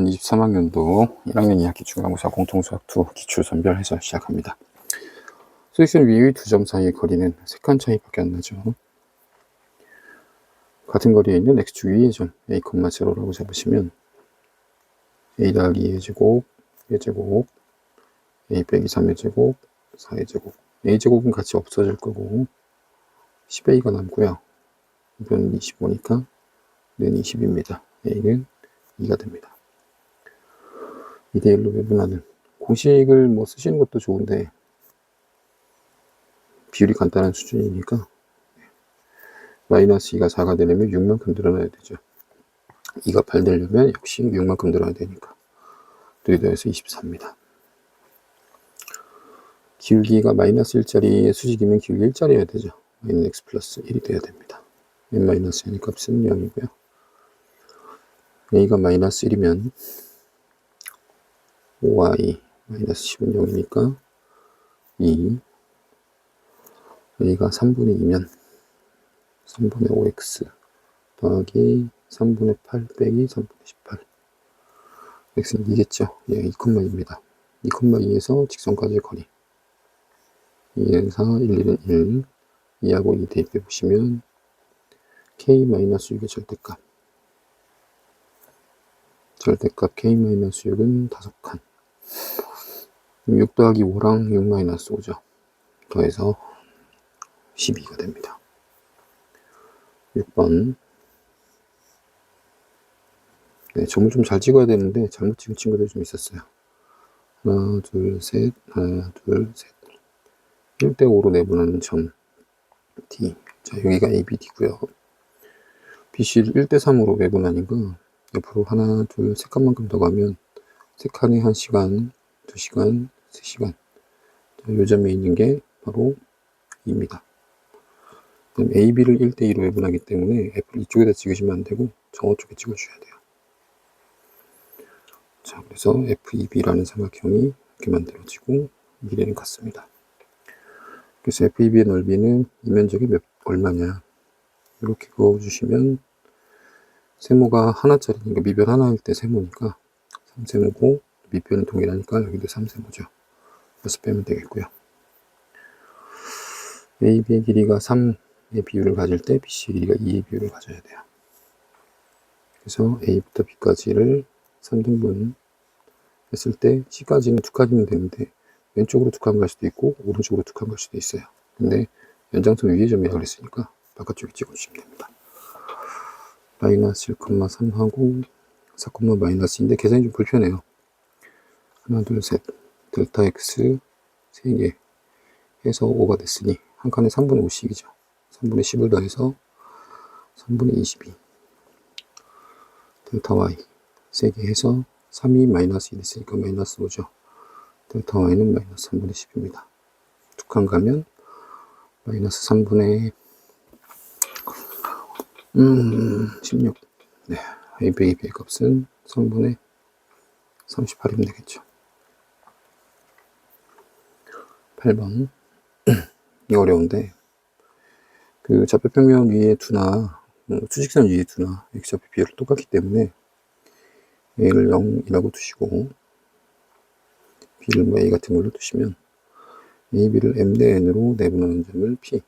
2023학년도 1학년 2학기 중간고사 공통수학2 기출선별 해설 시작합니다. 수직선 위의 두 점 사이의 거리는 3칸 차이밖에 안 나죠. 같은 거리에 있는 x축 위의 점 a, 0라고 잡으시면 a 더하기 2의 제곱, 의 제곱, a 빼기 3의 제곱, 4의 제곱. a 제곱은 같이 없어질 거고 10a가 남고요. 이건 25니까 는 20입니다. a는 2가 됩니다. 2대1로 배분하는 공식을 쓰시는 것도 좋은데 비율이 간단한 수준이니까 마이너스 2가 4가 되려면 6만큼 늘어나야 되죠. 2가 8 되려면 역시 6만큼 늘어나야 되니까 2에 더해서 24입니다. 기울기가 마이너스 1짜리의 수직이면 기울기 1짜리여야 되죠. y는 x 플러스 1이 돼야 됩니다. n-n의 값은 0이고요. a가 마이너스 1이면 5y 마이너스 10은 0이니까 2 a가 3분의 2면 3분의 5x 더하기 3분의 8 빼기 3분의 18 x는 2겠죠. 예, 2,2입니다. 2,2에서 직선까지의 거리 2는 4, 1, 1, 2하고 2 대입해 보시면 k-6의 절대값 k-6은 5칸 6 더하기 5랑 6-5죠. 더해서 12가 됩니다. 6번 네, 점을 좀 잘 찍어야 되는데 잘못 찍은 친구들이 좀 있었어요. 하나, 둘, 셋, 하나, 둘, 셋 1대5로 내분하는 점 D. 자, 여기가 ABD고요. BC를 1대3으로 배분하니까 옆으로 하나, 둘, 세 칸만큼 더 가면 세 칸에 1시간, 2시간, 3시간. 요 점에 있는 게 바로 2입니다. 그럼 AB를 1대2로 배분하기 때문에 F를 이쪽에다 찍으시면 안 되고 저쪽에 찍어주셔야 돼요. 자, 그래서 FEB라는 삼각형이 이렇게 만들어지고 미래는 같습니다. 그래서 FEB의 넓이는 이 면적이 얼마냐 이렇게 그어주시면 세모가 하나짜리니까 미변 하나일 때 세모니까 3세모고 밑변은 동일하니까 여기도 3세모죠. 그래서 빼면 되겠고요. AB의 길이가 3의 비율을 가질 때 BC의 길이가 2의 비율을 가져야 돼요. 그래서 A부터 B까지를 3등분 했을 때 C까지는 2칸이면 되는데 왼쪽으로 2칸 갈 수도 있고 오른쪽으로 2칸 갈 수도 있어요. 근데 연장선 위의 점이라고 그랬으니까 바깥쪽에 찍어주시면 됩니다. 마이너스 1,3하고 4, 마이너스인데 계산이 좀 불편해요. 하나, 둘, 셋 델타 x 3개 해서 5가 됐으니 한 칸에 3분의 5씩이죠. 3분의 10을 더해서 3분의 22 델타 y 3개 해서 3이 마이너스 2 됐으니까 마이너스 5죠. 델타 y는 마이너스 3분의 10입니다. 두 칸 가면 마이너스 3분의 16 네, AB의 값은 3분의 38이면 되겠죠. 8번 이 어려운데 그 좌표평면 위에 두나 수직선 위에 두나 x좌표 비율이 똑같기 때문에 a를 0이라고 두시고 b를 a 같은 걸로 두시면 ab를 m 대 n으로 내분하는 점을 p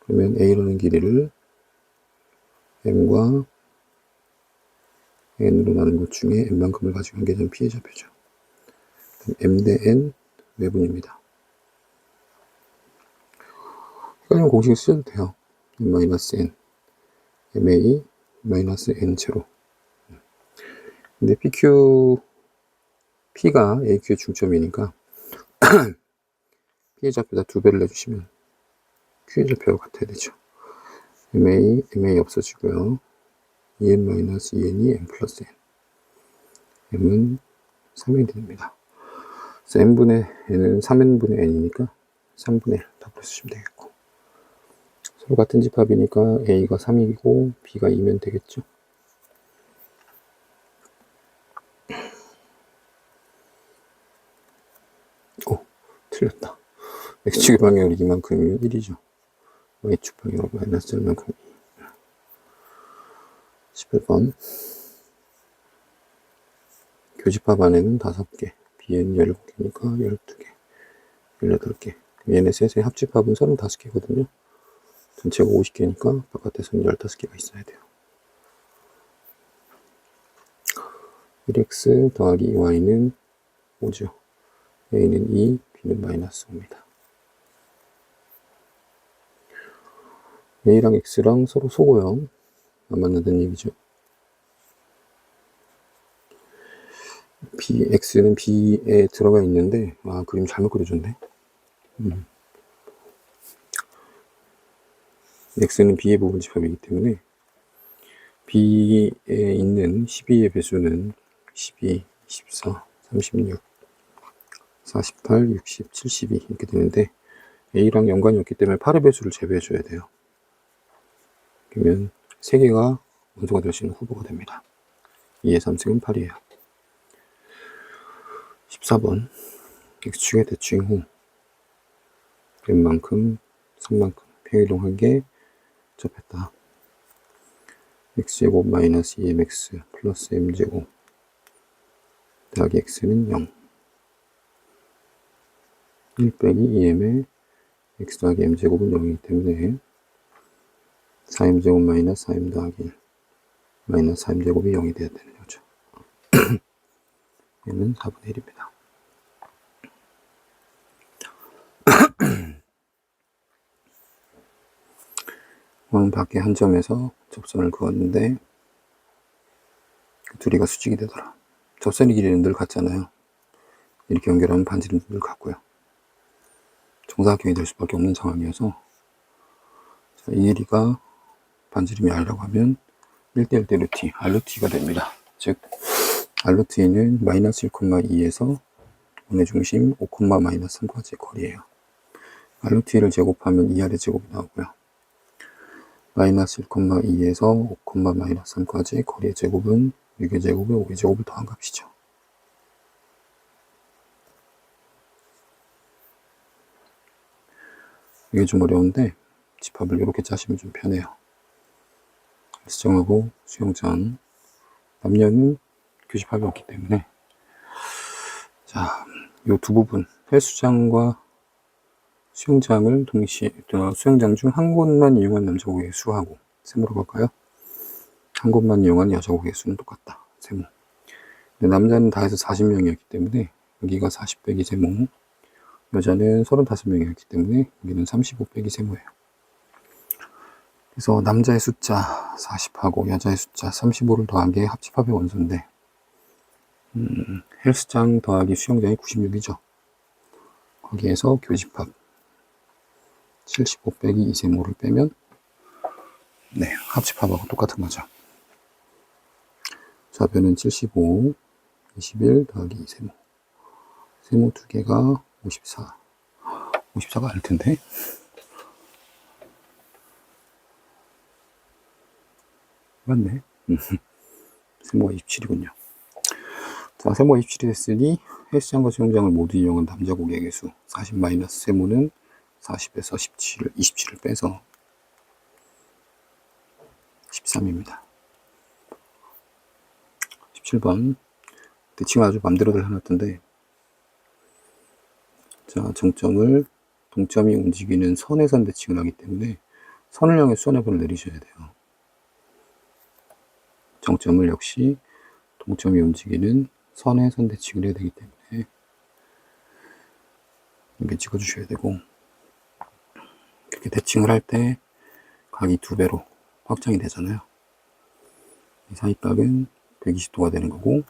그러면 a라는 길이를 m과 n으로 나눈 것 중에 n만큼을 가지고 한 게 점 p의 좌표죠. m 대 n 외분입니다. 헷갈리면 공식을 쓰셔도 돼요. m-n ma-n 제로. 근데 P가 AQ의 중점이니까 P의 좌표에다 2배를 내주시면 Q의 좌표가 같아야 되죠. MA 없어지고요. EN-EN이 M 플러스 N. M은 3n이 됩니다. 그래서 N분의 N은 3n분의 N이니까 3분의 1 답으로 쓰시면 되겠고. 서로 같은 집합이니까 A가 3이고 B가 2면 되겠죠. 틀렸다. X축의 방향으로 이만큼이면 1이죠. Y축 방향으로 마이너스 1만큼 2. 11번 교집합 안에는 5개, B에는 17개니까 12개, 18개. 얘네 셋의 합집합은 35개거든요. 전체가 50개니까 바깥에서는 15개가 있어야 돼요. 1x 더하기 y는 5죠. a는 2, b는 마이너스 5입니다. a랑 x랑 서로 소고요. 안 맞는다는 얘기죠. x는 b에 들어가 있는데, 그림 잘못 그려줬네. x는 b의 부분 집합이기 때문에 b에 있는 12의 배수는 12, 14, 36, 48, 60, 72 이렇게 되는데 a랑 연관이 없기 때문에 8의 배수를 제외해줘야 돼요. 그러면 3개가 원소가 될 수 있는 후보가 됩니다. 2의 3승은 8이에요. 14번 x축의 대칭 후 n만큼 3만큼 평이동한 게 접했다. x제곱 마이너스 2mx 플러스 m제곱 더하기 x는 0 1 빼기 2m의 x 더하기 m제곱은 0이기 때문에 4m제곱 마이너스 4m 더하기 1 마이너스 4m제곱이 0이 되어야 되는 거죠. m은 4분의 1입니다. 오늘 밖에 한 점에서 접선을 그었는데 둘이가 수직이 되더라. 접선의 길이는 늘 같잖아요. 이렇게 연결하면 반지름도 늘 같고요. 정사각형이 될 수밖에 없는 상황이어서 이 길이가 반지름이 r이라고 하면 1대1 대 루트 r루트가 됩니다. 즉 r루트는 마이너스 1,2에서 원의 중심 5, 마이너스 3까지의 거리예요. r루트를 제곱하면 2r의 제곱이 나오고요. 마이너스 1,2에서 5, 마이너스 3까지의 거리의 제곱은 6의 제곱에 5의 제곱을 더한 값이죠. 이게 좀 어려운데 집합을 이렇게 짜시면 좀 편해요. 헬스장하고 수영장 남녀는 교집합이 없기 때문에 자, 이 두 부분 헬스장과 수영장을 동시에 수영장 중 한 곳만 이용한 남자 고객의 수하고 세모로 볼까요? 한 곳만 이용한 여자 고객의 수는 똑같다. 세모. 근데 남자는 다 해서 40명이었기 때문에 여기가 40 빼기 세모, 여자는 35명이었기 때문에 여기는 35 빼기 세모예요. 그래서 남자의 숫자 40하고 여자의 숫자 35를 더한 게 합집합의 원소인데 헬스장 더하기 수영장이 96이죠. 거기에서 교집합 75 빼기 2세모를 빼면 합집합하고 똑같은 거죠. 좌변은 75, 21 더하기 2세모. 세모 두 개가 54. 54가 아닐 텐데. 맞네. 세모가 27이군요. 자, 세모가 27이 됐으니 헬스장과 수영장을 모두 이용한 남자 고객의 수 40 마이너스 세모는 40에서 27을 빼서 13입니다. 17번 대칭을 아주 맘대로들 해놨던데 자, 정점을 동점이 움직이는 선에선 대칭을 하기 때문에 선을 향해 수선해번을 내리셔야 돼요. 정점을 역시 동점이 움직이는 선에선 대칭을 해야 되기 때문에 이렇게 찍어주셔야 되고 이렇게 대칭을 할 때 각이 2배로 확장이 되잖아요. 이 사이각은 120도가 되는 거고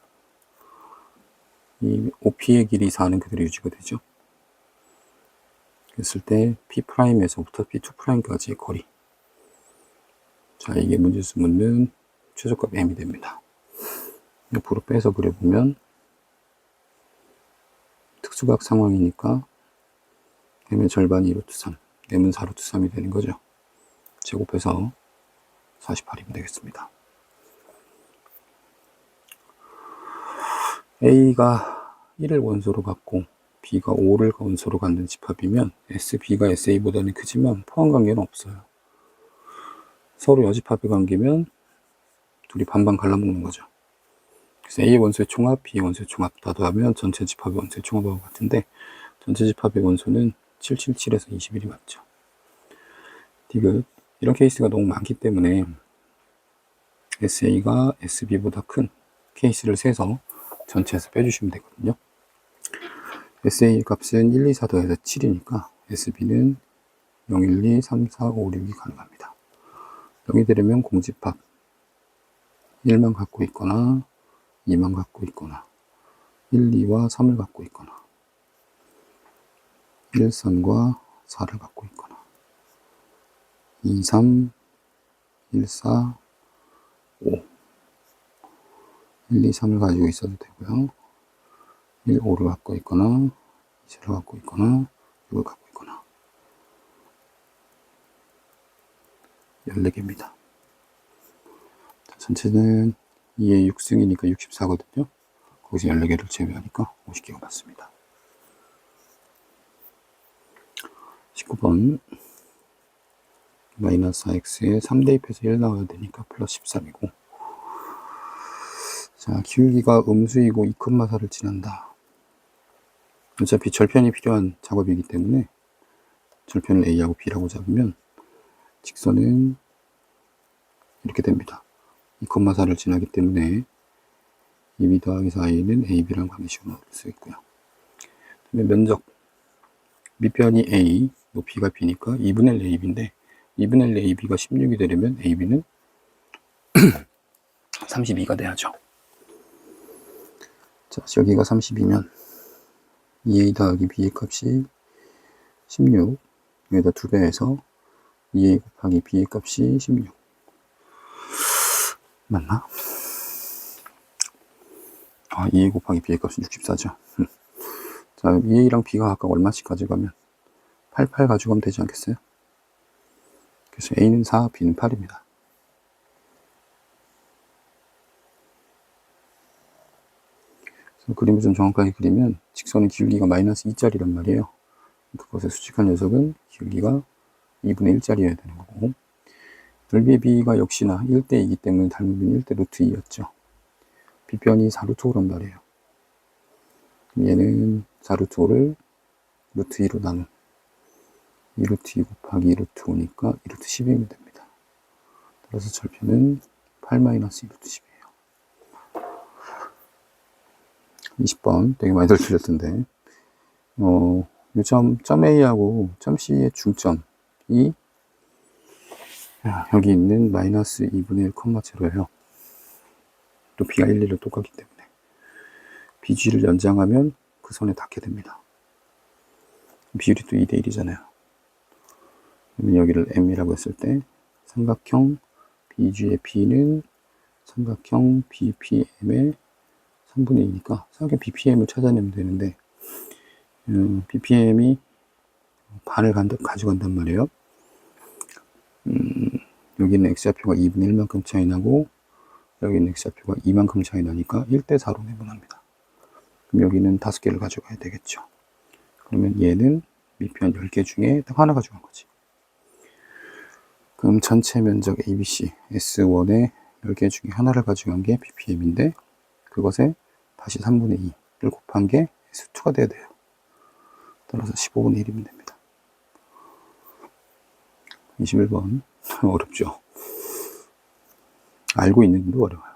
이 OP의 길이 4는 그대로 유지가 되죠. 그랬을 때 P'에서부터 P2'까지의 거리. 자, 이게 문제수 묻는 최저값 M이 됩니다. 옆으로 빼서 그려보면 특수각 상황이니까 M의 절반이 루트 3, M은 4루트 3이 되는 거죠. 제곱해서 48이면 되겠습니다. A가 1을 원소로 갖고 B가 5를 원소로 갖는 집합이면 SB가 SA보다는 크지만 포함관계는 없어요. 서로 여집합의 관계면 둘이 반반 갈라먹는 거죠. 그래서 A의 원소의 총합, B의 원소의 총합 다 더하면 전체 집합의 원소의 총합하고 같은데, 전체 집합의 원소는 777에서 21이 맞죠. 디귿. 이런 케이스가 너무 많기 때문에 SA가 SB보다 큰 케이스를 세서 전체에서 빼주시면 되거든요. SA 값은 1, 2, 4 더해서 7이니까 SB는 0, 1, 2, 3, 4, 5, 6이 가능합니다. 0이 되려면 공집합 1만 갖고 있거나 2만 갖고 있거나 1, 2와 3을 갖고 있거나 1, 3과 4를 갖고 있거나 2, 3, 1, 4, 5 1, 2, 3을 가지고 있어도 되고요. 1, 5를 갖고 있거나 2, 4를 갖고 있거나 6을 갖고 있거나 14개입니다. 전체는 2의 6승이니까 64거든요. 거기서 14개를 제외하니까 50개가 맞습니다. 19번 마이너스 4x에 3 대입해서 1 나와야 되니까 플러스 13이고, 자, 기울기가 음수이고 2,4를 지난다. 어차피 절편이 필요한 작업이기 때문에 절편을 A하고 B라고 잡으면 직선은 이렇게 됩니다. 2,4를 지나기 때문에 2b 더하기 4a는 AB라는 관계식으로 넣을 수 있고요. 그다음에 면적, 밑변이 A, 높이가 B니까 2분의 1 AB인데 2분의 1 AB가 16이 되려면 AB는 32가 돼야죠. 자, 여기가 32면 2A 더하기 B의 값이 16, 여기다 2배 해서 2A 곱하기 B의 값이 16 맞나? 2A 곱하기 B의 값은 64죠. 자, A랑 B가 각각 얼마씩 가져가면 88 가져가면 되지 않겠어요? 그래서 A는 4, B는 8입니다. 그래서 그림을 좀 정확하게 그리면 직선의 기울기가 마이너스 2짜리란 말이에요. 그것에 수직한 녀석은 기울기가 2분의 1짜리여야 되는 거고, 넓이의 B가 역시나 1대 2이기 때문에 닮으면 1대 루트 2였죠. B변이 4루트 5란 말이에요. 얘는 4루트 5를 루트 2로 나눈 2루트 2 곱하기 2루트 5니까 2루트 10이면 됩니다. 따라서 절편은 8-2루트 10이에요. 20번 되게 많이들 틀렸던데, 요점 A하고 점 C의 중점이 여기 있는 마이너스 2분의 1, 0예요. 또 B가 1, 2로 똑같기 때문에 BG를 연장하면 그 선에 닿게 됩니다. 비율이 또 2대 1이잖아요. 그러면 여기를 M이라고 했을 때 삼각형 BG의 B는 삼각형 BPM의 3분의 2니까 삼각형 BPM을 찾아내면 되는데, BPM이 반을 가져간단 말이에요. 여기는 X좌표가 2분의 1만큼 차이 나고 여기는 X좌표가 2만큼 차이 나니까 1대 4로 내분합니다. 그럼 여기는 5개를 가져가야 되겠죠. 그러면 얘는 밑편 10개 중에 딱 하나 가져간 거지. 그럼 전체 면적 ABC S1의 10개 중에 하나를 가져간 게 BPM인데 그것에 다시 3분의 2를 곱한 게 S2가 돼야 돼요. 따라서 15분의 1이면 됩니다. 21번 어렵죠. 알고 있는데도 어려워요.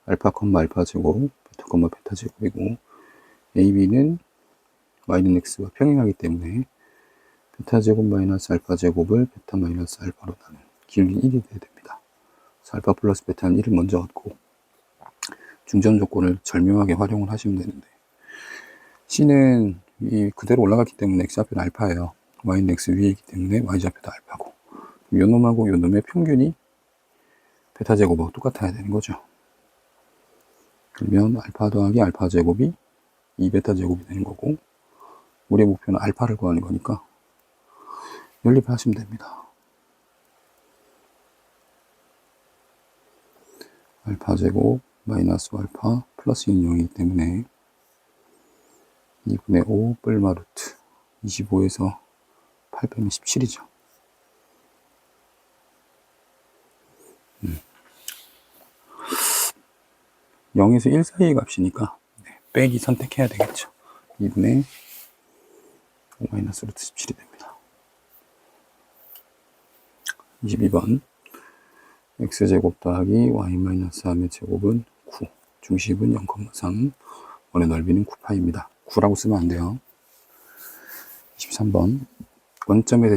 알파, 알파 제곱, 베타, 베타 제곱이고 AB는 Y는 X와 평행하기 때문에 베타 제곱 마이너스 알파 제곱을 베타 마이너스 알파로 나눈 기울기 1이 돼야 됩니다. 그래서 알파 플러스 베타는 1을 먼저 얻고 중점 조건을 절묘하게 활용을 하시면 되는데, C는 그대로 올라갔기 때문에 X좌표는 알파예요. Y는 X 위에 있기 때문에 Y좌표도 알파고, 요 놈하고 요 놈의 평균이 베타 제곱하고 똑같아야 되는 거죠. 그러면 알파 더하기 알파 제곱이 2베타 제곱이 되는 거고, 우리의 목표는 알파를 구하는 거니까 연립하시면 됩니다. 알파 제곱 마이너스 알파 플러스 0이기 때문에 2분의 5 뿔마 루트 25에서 8 빼면 17이죠. 0에서 1 사이의 값이니까 빼기 선택해야 되겠죠. 2분의 5 마이너스 루트 17이 됩니다. 22번 x제곱 더하기 y 마이너스 3의 제곱은 9, 중심은 0,3, 원의 넓이는 9파입니다. 9라고 쓰면 안 돼요. 23번 원점에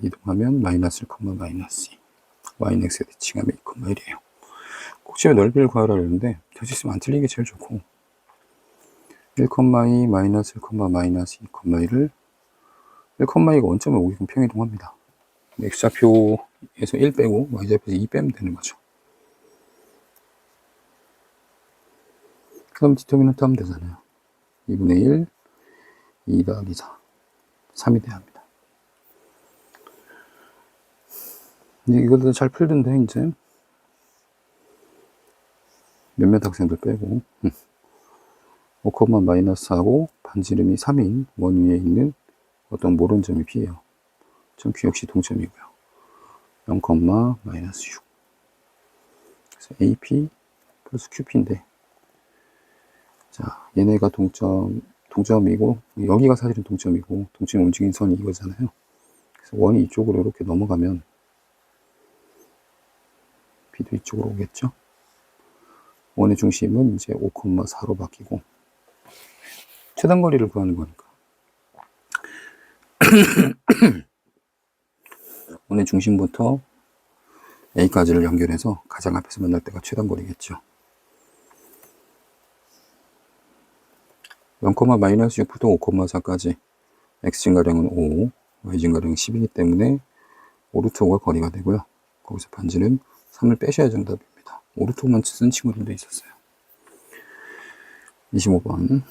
이동하면 마이너스 1, 마이너스 2, y는 x에 대칭하면 2, 1이에요. 꼭지의 넓이를 구하라 그러는데 될 수 있으면 안 틀리는 게 제일 좋고 1,2 마이너스 1, 마이너스 2, 1을 1,2가 원점에 오게끔 평이동합니다. x좌표에서 1 빼고 y좌표에서 2 빼면 되는 거죠. 그럼 디터미넌트 하면 되잖아요. 2분의 1, 2 더하기 4, 3이 돼야 합니다. 이것도 잘 풀던데 이제 몇몇 학생들 빼고 5, 마이너스 4하고 반지름이 3인 원 위에 있는 어떤 모른 점이 P예요. 점 P 역시 동점이고요. 0, 마이너스 6. 그래서 AP 플러스 QP인데, 자, 얘네가 동점이고, 여기가 사실은 동점이고, 동점이 움직이는 선이 이거잖아요. 그래서 원이 이쪽으로 이렇게 넘어가면, B도 이쪽으로 오겠죠? 원의 중심은 이제 5,4로 바뀌고, 최단거리를 구하는 거니까. 원의 중심부터 A까지를 연결해서 가장 앞에서 만날 때가 최단거리겠죠. 0, 마이너스 6부터 5, 4까지 x진가량은 5, y진가량은 10이기 때문에 5루트 5가 거리가 되고요. 거기서 반지름 3을 빼셔야 정답입니다. 5루트 5만 쓴 친구들도 있었어요. 25번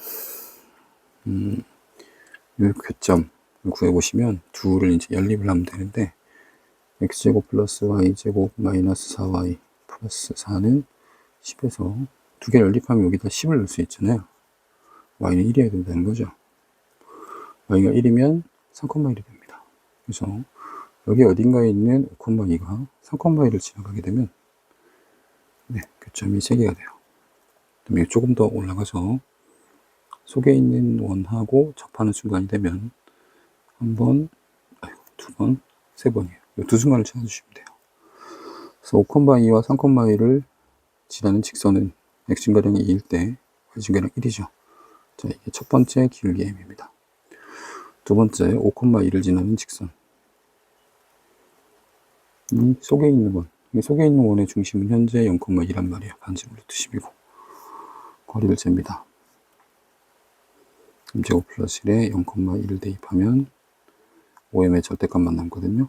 요 교점을 구해보시면 둘을 이제 연립을 하면 되는데 x제곱 플러스 y제곱 마이너스 4y 플러스 4는 10에서 두 개 연립하면 여기다 10을 넣을 수 있잖아요. y는 1이어야 된다는 거죠. y가 1이면 3,1이 됩니다. 그래서 여기 어딘가에 있는 5,2가 3,1을 지나가게 되면 교점이 3개가 돼요. 그다음에 조금 더 올라가서 속에 있는 원하고 접하는 순간이 되면 한 번, 두 번, 세 번이에요. 이 두 순간을 찾아주시면 돼요. 그래서 5,2와 3,1을 지나는 직선은 x진가량이 2일 때 y진가량 1이죠. 자, 이게 첫 번째 기울기 m입니다. 두 번째 5,2를 지나는 직선. 이 속에 있는 원. 이 속에 있는 원의 중심은 현재 0,2란 말이에요. 반지름 루트 10이고. 거리를 잽니다. m제곱 플러스 1에 0,1을 대입하면 5m의 절대값만 남거든요.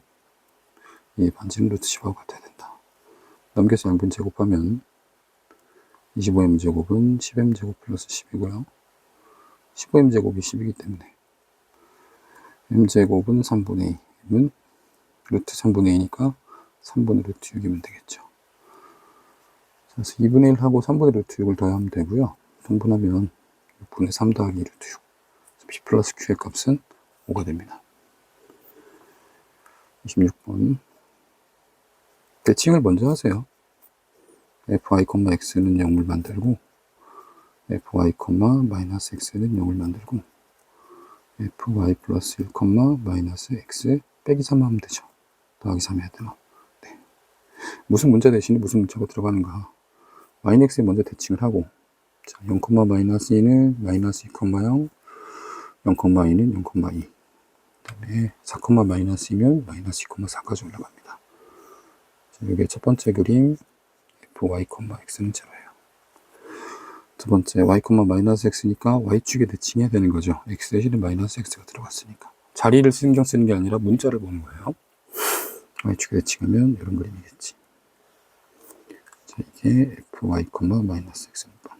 이 반지름 루트 10하고 같아야 된다. 넘겨서 양분 제곱하면 25m제곱은 10m제곱 플러스 10이고요. 15m제곱이 10이기 때문에 m제곱은 3분의 2는 루트 3분의 2니까 3분의 루트 6이면 되겠죠. 그래서 2분의 1하고 3분의 루트 6을 더하면 되고요. 통분하면 6분의 3 더하기 루트 6. P 플러스 Q의 값은 5가 됩니다. 26번. 대칭을 먼저 하세요. fy, x는 0을 만들고, fy, 마이너스 x는 0을 만들고, fy 플러스 1, 마이너스 x 빼기 3 하면 되죠. 더하기 3 해야 되나? 네. 무슨 문자 대신에 무슨 문자가 들어가는가? yx에 먼저 대칭을 하고, 자, 0, 마이너스 2는 마이너스 2,0, 0,2는 0,2. 그 다음에 4, 마이너스 2면 마이너스 2,4까지 올라갑니다. 자, 이게 첫 번째 그림, fy, x는 제로예요. 두 번째, y, 마이너스 x니까 y축에 대칭해야 되는 거죠. x 대신에 마이너스 x가 들어갔으니까. 자리를 신경 쓰는 게 아니라 문자를 보는 거예요. y축에 대칭하면 이런 그림이겠지. 자, 이게 fy, 마이너스 x입니다.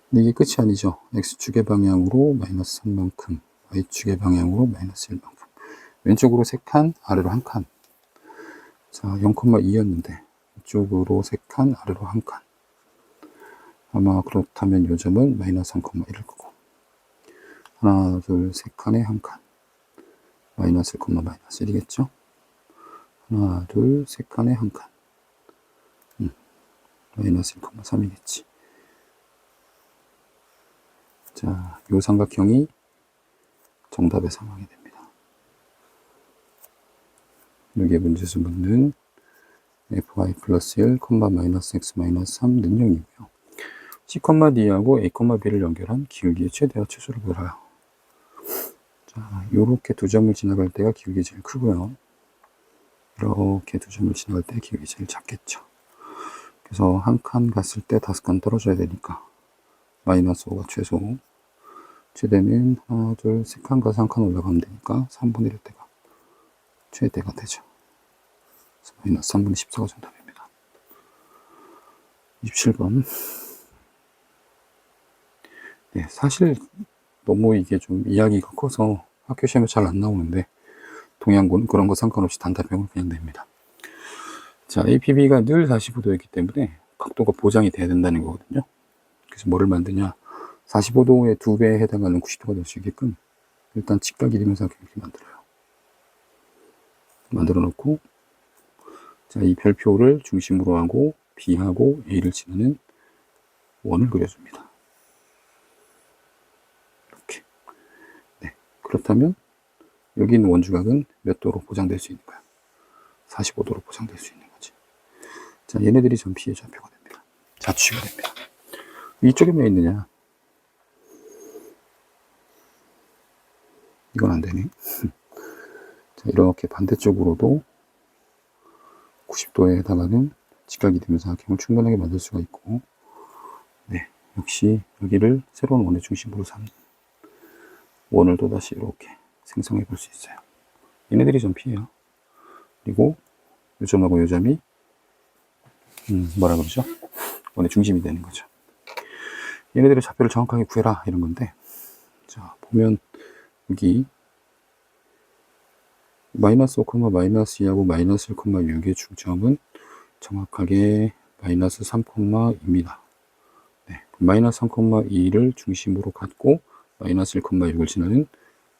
근데 이게 끝이 아니죠. x축의 방향으로 마이너스 3만큼, y축의 방향으로 마이너스 1만큼. 왼쪽으로 3칸, 아래로 1칸. 자, 0,2였는데 이쪽으로 3칸, 아래로 1칸. 아마 그렇다면 요 점은 마이너스 3,1일 거고. 하나, 둘, 3칸에 1칸. 마이너스 1, 마이너스 1이겠죠? 하나, 둘, 3칸에 1칸. 마이너스 1,3이겠지. 자, 요 삼각형이 정답의 상황이 됩니다. 여기에 문제수 묻는 fy 플러스 1, 마이너스 x 마이너스 3 능력이고요. c, d하고 a, b를 연결한 기울기의 최대와 최소를 구하라. 자, 요렇게 두 점을 지나갈 때가 기울기 제일 크고요. 이렇게 두 점을 지나갈 때 기울기 제일 작겠죠. 그래서 한 칸 갔을 때 5칸 떨어져야 되니까 마이너스 5가 최소, 최대는 하나, 둘, 세 칸 가서 한 칸 올라가면 되니까 3분의 1 때가 최대가 되죠. 그래서 마이너스 3분의 14가 정답입니다. 27번. 네, 사실 너무 이게 좀 이야기가 커서 학교 시험에 잘 안 나오는데 동양고는 그런 거 상관없이 단답형으로 그냥 냅니다. 자, APB가 늘 45도였기 때문에 각도가 보장이 돼야 된다는 거거든요. 그래서 뭐를 만드냐, 45도의 2배에 해당하는 90도가 될 수 있게끔 일단 직각 이등변삼각형 이렇게 만들어요. 만들어 놓고, 자, 이 별표를 중심으로 하고 B하고 A를 지나는 원을 그려줍니다. 이렇게. 네, 그렇다면 여기 있는 원주각은 몇 도로 보장될 수 있는가요? 45도로 보장될 수 있는 거지. 자, 얘네들이 전 P의 좌표가 됩니다. 좌측이 됩니다. 이쪽에 몇 있느냐? 이건 안 되네. 자, 이렇게 반대쪽으로도 90도에 해당하는 직각이 되면서 삼각형을 충분하게 만들 수가 있고, 네, 역시 여기를 새로운 원의 중심으로 삼는 원을 또다시 이렇게 생성해 볼 수 있어요. 얘네들이 전 P예요. 그리고 요 점하고 요 점이 뭐라 그러죠? 원의 중심이 되는 거죠. 얘네들의 좌표를 정확하게 구해라 이런 건데, 자, 보면 여기 마이너스 5, 마이너스 2하고 마이너스 1, 6의 중점은 정확하게 마이너스 3,2입니다. 네, 마이너스 3,2를 중심으로 갖고 마이너스 1, 6을 지나는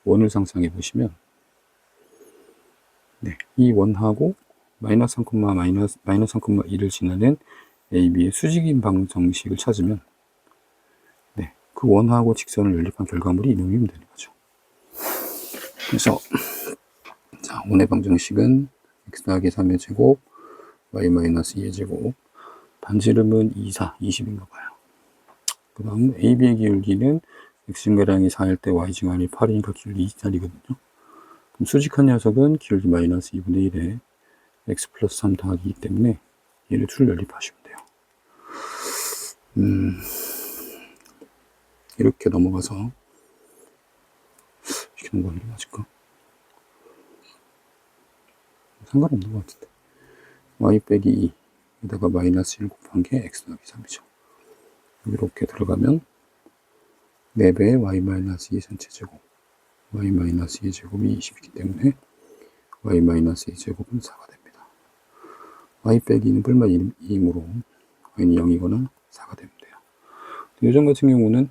원을 상상해 보시면, 네, 이 원하고 마이너스 3,2를 지나는 AB의 수직인 방정식을 찾으면, 네, 그 원하고 직선을 연립한 결과물이 이놈이면 되는 거죠. 그래서 자, 원의 방정식은 x 더하기 3의 제곱, y 마이너스 2의 제곱, 반지름은 2, 4, 20인가 봐요. 그 다음 AB의 기울기는 x증가량이 4일 때 y증가량이 8이니까 기울기 2짜리거든요. 그럼 수직한 녀석은 기울기 마이너스 2분의 1에 x 플러스 3 더하기 2 때문에 얘를 둘 연립하시면 돼요. 이렇게 넘어가서 이렇게 넘어가는 게 맞을까? 상관없는 것 같은데. y 빼기 2에다가 마이너스 1 곱한 게 x 더하기 3이죠. 이렇게 들어가면 4배의 y 마이너스 2 전체 제곱, y 마이너스 2 제곱이 20이기 때문에 y 마이너스 2 제곱은 4가 됩니다. y 빼기 2는 뿔마 2이므로 y는 0이거나 4가 되면 돼요. 요점 같은 경우는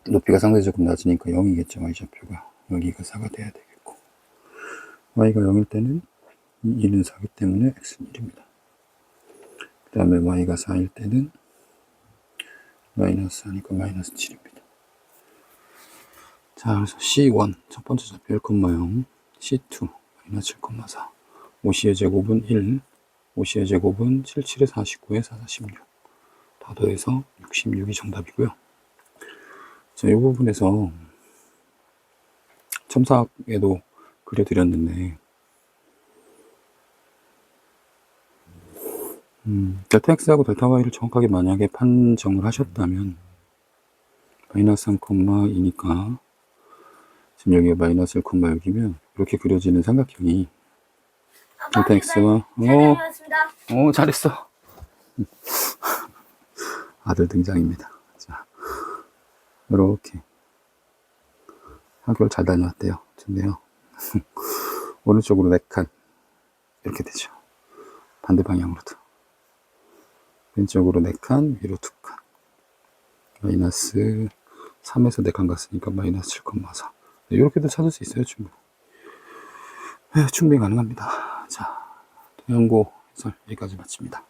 높이가 상대적으로 낮으니까 0이겠죠. y좌표가. 여기가 4가 돼야 되겠고, y가 0일 때는 2는 4기 때문에 x는 1입니다. 그 다음에 y가 4일 때는 마이너스 4니까 마이너스 7입니다. 자, 그래서 C1 첫 번째 좌표 1,0, C2 마이너스 7,4, 5C의 제곱은 1, 5C의 제곱은 7, 7에 49에 4, 4, 16. 다 더해서 66이 정답이고요. 자, 이 부분에서 첨삭에도 그려드렸는데, 델타 x하고 델타 y를 정확하게 만약에 판정을 하셨다면 마이너스 3,2니까 지금 여기가 마이너스 1,6이면 이렇게 그려지는 삼각형이 델타 x와 잘했어. 아들 등장입니다. 자, 이렇게 학교를 잘 다녀왔대요. 좋네요. 오른쪽으로 4칸 이렇게 되죠. 반대 방향으로도. 왼쪽으로 4칸, 위로 2칸. 마이너스 3에서 4칸 갔으니까 마이너스 7,4. 네, 이렇게도 찾을 수 있어요, 충분히. 네, 충분히 가능합니다. 자, 동양고 해설 여기까지 마칩니다.